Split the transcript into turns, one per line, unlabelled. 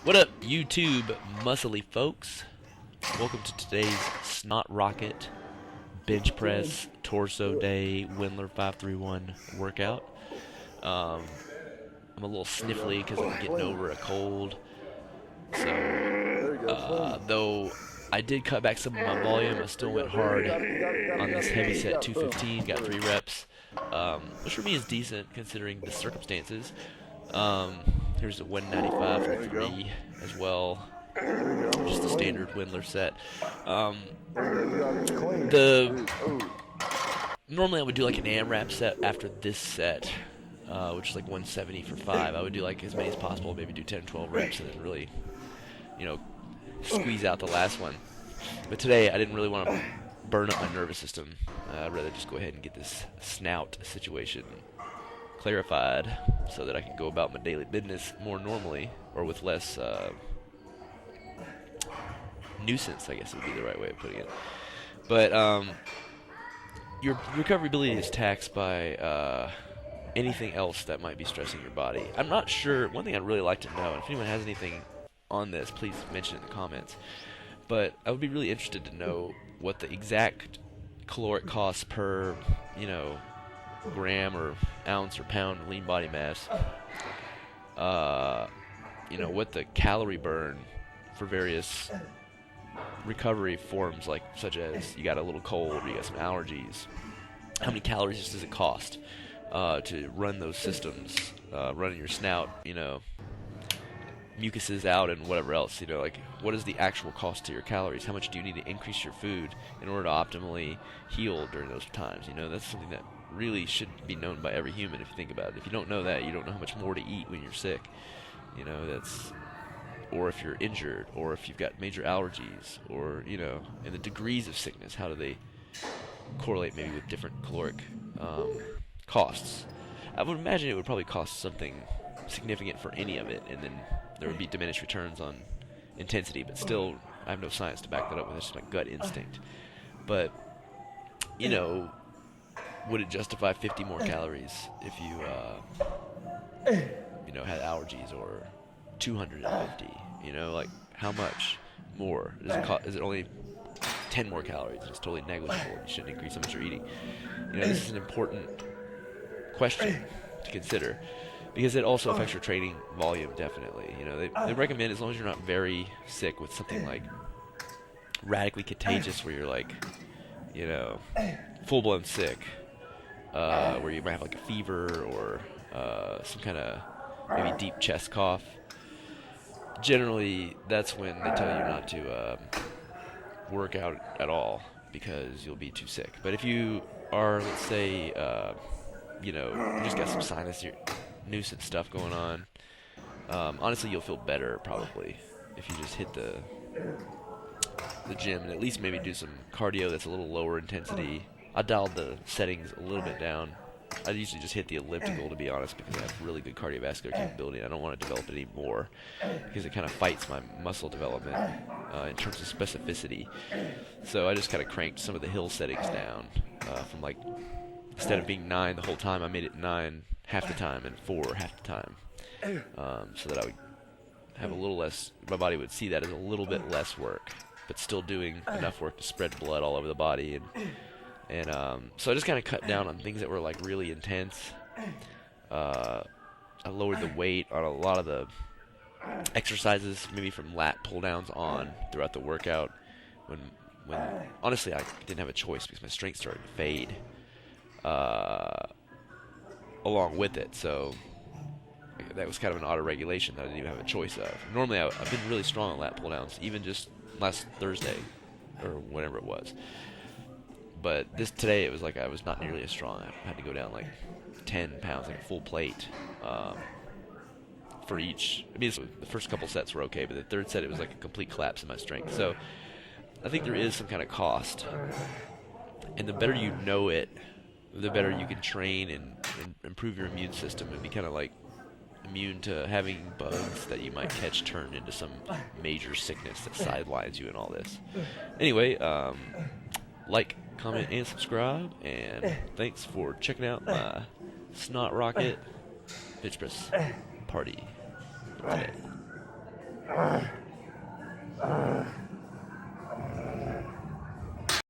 What up, YouTube muscly folks? Welcome to today's Snot Rocket bench press torso day Windler 531 workout. Um, I'm a little sniffly because I'm getting over a cold. Though I did cut back some of my volume, I still went hard on this heavy set 215, got 3 reps, which for me is decent considering the circumstances. Um, Here's a 195 for 3 as well, just a standard Windler set. The Normally I would do like an AMRAP set after this set, which is like 170 for 5. I would do like as many as possible, maybe do 10, 12 reps, and then really, you know, squeeze out the last one. But today I didn't really want to burn up my nervous system. I'd rather just go ahead and get this snout situation clarified so that I can go about my daily business more normally, or with less nuisance, I guess would be the right way of putting it. But your recoverability is taxed by anything else that might be stressing your body. I'm not sure. One thing I'd really like to know, and if anyone has anything on this, please mention it in the comments. But I would be really interested to know what the exact caloric cost per, gram or ounce or pound of lean body mass. What the calorie burn for various recovery forms, like such as you got a little cold, or you got some allergies. How many calories does it cost to run those systems, running your snout, mucuses out and whatever else, like what is the actual cost to your calories? How much do you need to increase your food in order to optimally heal during those times? That's something that really should be known by every human if you think about it. If you don't know that, you don't know how much more to eat when you're sick. Or if you're injured, or if you've got major allergies, or, and the degrees of sickness, how do they correlate maybe with different caloric costs? I would imagine it would probably cost something significant for any of it, and then there would be diminished returns on intensity, but still, I have no science to back that up with. It's just my gut instinct. But, would it justify 50 more calories if you, had allergies, or 250? Like how much more? Is it only 10 more calories? It's totally negligible. You shouldn't increase how much you're eating. This is an important question to consider because it also affects your training volume, definitely. They recommend, as long as you're not very sick with something like radically contagious, where you're like, full-blown sick, where you might have like a fever or some kind of maybe deep chest cough. Generally, that's when they tell you not to work out at all because you'll be too sick. But if you are, let's say, you just got some sinus nuisance stuff going on, honestly, you'll feel better probably if you just hit the gym and at least maybe do some cardio that's a little lower intensity. I dialed the settings a little bit down. I usually just hit the elliptical, to be honest, because I have really good cardiovascular capability, and I don't want to develop it anymore because it kind of fights my muscle development in terms of specificity. So I just kind of cranked some of the hill settings down from, like, instead of being 9 the whole time, I made it 9 half the time and 4 half the time, so that I would have a little less, my body would see that as a little bit less work, but still doing enough work to spread blood all over the body. And so I just kind of cut down on things that were like really intense. I lowered the weight on a lot of the exercises, maybe from lat pull downs on throughout the workout. When honestly I didn't have a choice because my strength started to fade along with it. So that was kind of an auto regulation that I didn't even have a choice of. Normally I've been really strong on lat pull downs, even just last Thursday or whenever it was. But today it was like I was not nearly as strong. I had to go down like 10 pounds, like a full plate, for each. I mean, the first couple sets were okay, but the third set it was like a complete collapse in my strength. So I think there is some kind of cost. And the better you know it, the better you can train and improve your immune system and be kind of like immune to having bugs that you might catch turned into some major sickness that sidelines you in all this. Anyway, like, comment, and subscribe, and thanks for checking out my Snot Rocket bench press party today.